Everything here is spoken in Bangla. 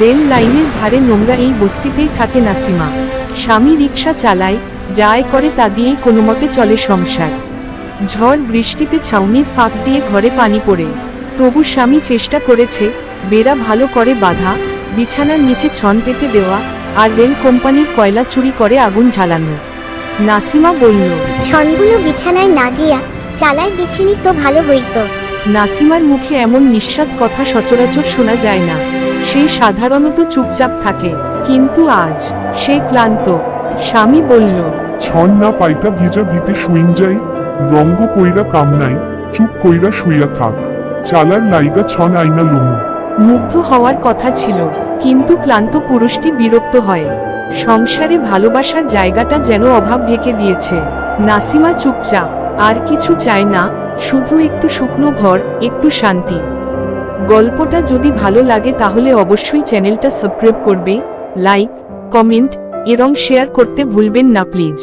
রেল লাইনের ধারে নোংরা এই বস্তিতেই থাকে নাসিমা। স্বামী রিকশা চালায়, যা আয় করে তা দিয়েই কোনোমতে চলে সংসার। ঝড় বৃষ্টিতে ছাউনির ফাঁক দিয়ে ঘরে পানি পড়ে, তবু স্বামী চেষ্টা করেছে বেড়া ভালো করে বাঁধা, বিছানার নিচে ছন পেতে দেওয়া, আর রেল কোম্পানির কয়লা চুরি করে আগুন জ্বালানো। নাসিমা বলল, ছনগুলো বিছানায় না দিয়া চালায় দিছিলি তো ভালো হইতো। নাসিমার মুখে এমন নিঃস্বাদ কথা সচরাচর শোনা যায় না। সে সাধারণত চুপচাপ থাকে, কিন্তু আজ সে ক্লান্ত। স্বামী বলল, ছন না পাইতা ভিজা ভিতে শুইন যাই, রঙ্গ কইরা কাম নাই, চুপ কইরা শুইয়া থাক, চালার লাইগা ছন আইনা লুমু। মুগ্ধ হওয়ার কথা ছিল, কিন্তু ক্লান্ত পুরুষটি বিরক্ত হয়। সংসারে ভালোবাসার জায়গাটা যেন অভাব ঢেকে দিয়েছে। নাসিমা চুপচাপ, আর কিছু চায় না, শুধু একটু শুকনো ঘর, একটু শান্তি। গল্পটা যদি ভালো লাগে তাহলে অবশ্যই চ্যানেলটা সাবস্ক্রাইব করবে, লাইক, কমেন্ট এবং শেয়ার করতে ভুলবেন না প্লিজ।